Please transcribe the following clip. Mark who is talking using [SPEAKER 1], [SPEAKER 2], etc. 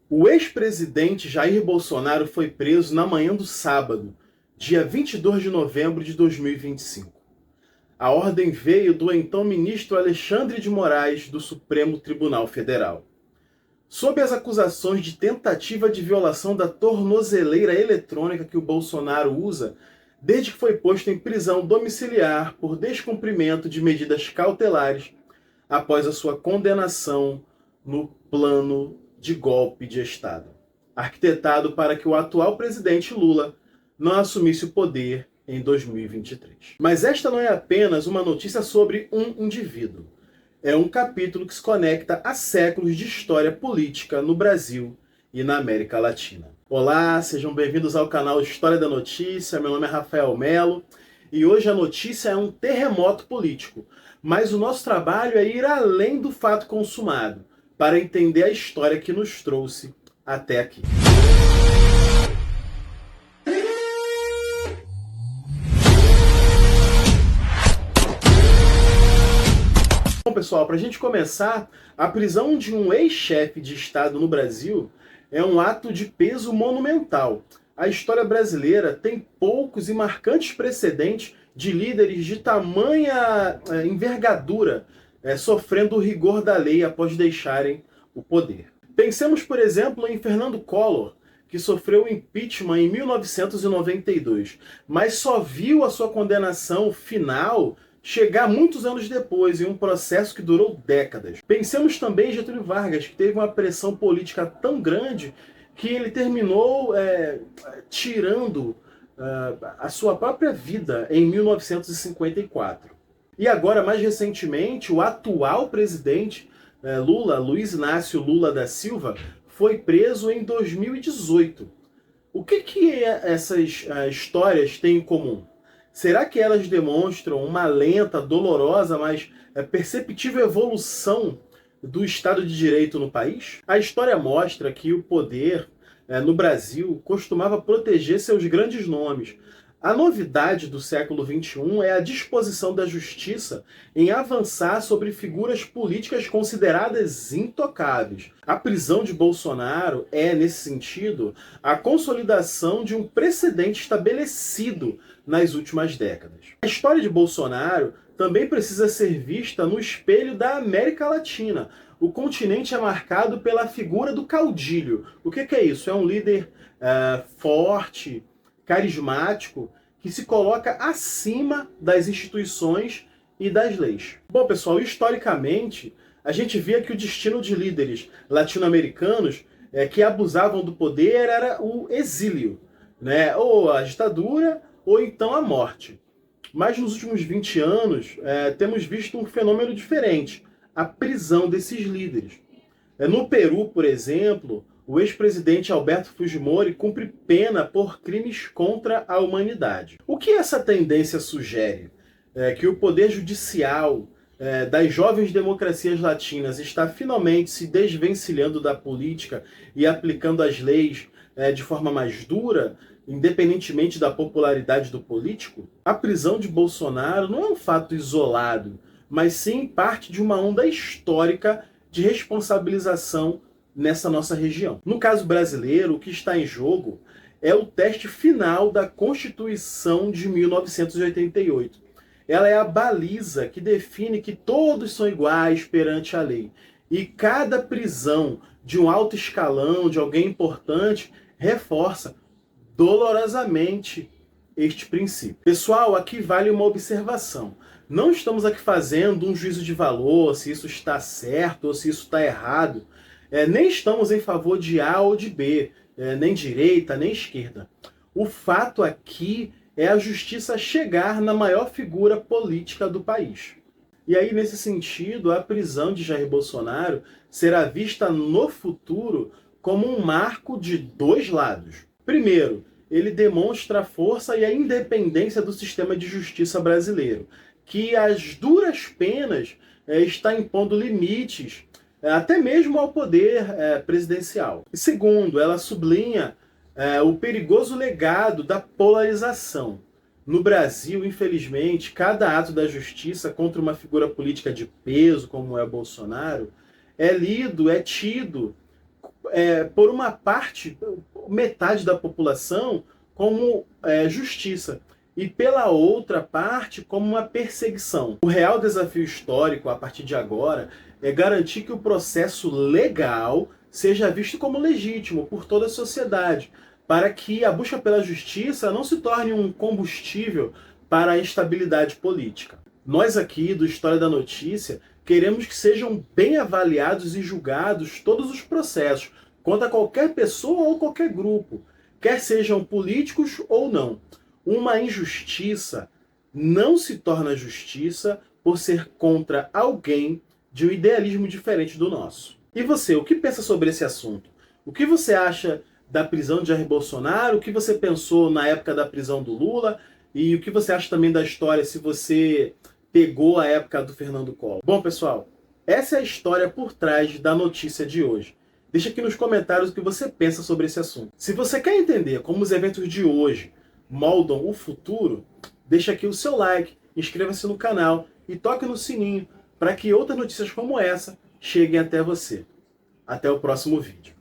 [SPEAKER 1] O ex-presidente Jair Bolsonaro foi preso na manhã do sábado, dia 22 de novembro de 2025. A ordem veio do então ministro Alexandre de Moraes, do Supremo Tribunal Federal. Sob as acusações de tentativa de violação da tornozeleira eletrônica que o Bolsonaro usa desde que foi posto em prisão domiciliar por descumprimento de medidas cautelares após a sua condenação no plano de golpe de Estado, arquitetado para que o atual presidente Lula não assumisse o poder em 2023. Mas esta não é apenas uma notícia sobre um indivíduo. É um capítulo que se conecta a séculos de história política no Brasil e na América Latina. Olá, sejam bem-vindos ao canal História da Notícia. Meu nome é Rafael Melo e hoje a notícia é um terremoto político, mas o nosso trabalho é ir além do fato consumado, para entender a história que nos trouxe até aqui. Bom, pessoal, para a gente começar, a prisão de um ex-chefe de Estado no Brasil é um ato de peso monumental. A história brasileira tem poucos e marcantes precedentes de líderes de tamanha envergadura sofrendo o rigor da lei após deixarem o poder. Pensemos, por exemplo, em Fernando Collor, que sofreu impeachment em 1992, mas só viu a sua condenação final chegar muitos anos depois, em um processo que durou décadas. Pensemos também em Getúlio Vargas, que teve uma pressão política tão grande que ele terminou tirando a sua própria vida em 1954. E agora, mais recentemente, o atual presidente Lula, Luiz Inácio Lula da Silva, foi preso em 2018. O que essas histórias têm em comum? Será que elas demonstram uma lenta, dolorosa, mas perceptível evolução do Estado de Direito no país? A história mostra que o poder no Brasil costumava proteger seus grandes nomes. A novidade do século XXI é a disposição da justiça em avançar sobre figuras políticas consideradas intocáveis. A prisão de Bolsonaro é, nesse sentido, a consolidação de um precedente estabelecido nas últimas décadas. A história de Bolsonaro também precisa ser vista no espelho da América Latina. O continente é marcado pela figura do caudilho. O que é isso? É um líder forte, carismático, que se coloca acima das instituições e das leis. Bom, pessoal, historicamente, a gente via que o destino de líderes latino-americanos que abusavam do poder era o exílio, né? Ou a ditadura, ou então a morte. Mas nos últimos 20 anos, temos visto um fenômeno diferente, a prisão desses líderes. No Peru, por exemplo, o ex-presidente Alberto Fujimori cumpre pena por crimes contra a humanidade. O que essa tendência sugere? Que o poder judicial das jovens democracias latinas está finalmente se desvencilhando da política e aplicando as leis de forma mais dura, independentemente da popularidade do político? A prisão de Bolsonaro não é um fato isolado, mas sim parte de uma onda histórica de responsabilização nessa nossa região. No caso brasileiro, o que está em jogo é o teste final da Constituição de 1988. Ela é a baliza que define que todos são iguais perante a lei. E cada prisão de um alto escalão, de alguém importante, reforça dolorosamente este princípio. Pessoal, aqui vale uma observação. Não estamos aqui fazendo um juízo de valor, se isso está certo ou se isso está errado. Nem estamos em favor de A ou de B, nem direita, nem esquerda. O fato aqui é a justiça chegar na maior figura política do país. E aí, nesse sentido, a prisão de Jair Bolsonaro será vista no futuro como um marco de dois lados. Primeiro, ele demonstra a força e a independência do sistema de justiça brasileiro, que às duras penas está impondo limites até mesmo ao poder presidencial. E segundo, ela sublinha o perigoso legado da polarização. No Brasil, infelizmente, cada ato da justiça contra uma figura política de peso, como é Bolsonaro, é lido, é tido por uma parte, metade da população, como justiça, e pela outra parte, como uma perseguição. O real desafio histórico, a partir de agora, é garantir que o processo legal seja visto como legítimo por toda a sociedade, para que a busca pela justiça não se torne um combustível para a instabilidade política. Nós aqui, do História da Notícia, queremos que sejam bem avaliados e julgados todos os processos, contra qualquer pessoa ou qualquer grupo, quer sejam políticos ou não. Uma injustiça não se torna justiça por ser contra alguém de um idealismo diferente do nosso. E você, o que pensa sobre esse assunto? O que você acha da prisão de Jair Bolsonaro? O que você pensou na época da prisão do Lula? E o que você acha também da história se você pegou a época do Fernando Collor? Bom, pessoal, essa é a história por trás da notícia de hoje. Deixa aqui nos comentários o que você pensa sobre esse assunto. Se você quer entender como os eventos de hoje moldam o futuro, deixa aqui o seu like, inscreva-se no canal e toque no sininho para que outras notícias como essa cheguem até você. Até o próximo vídeo.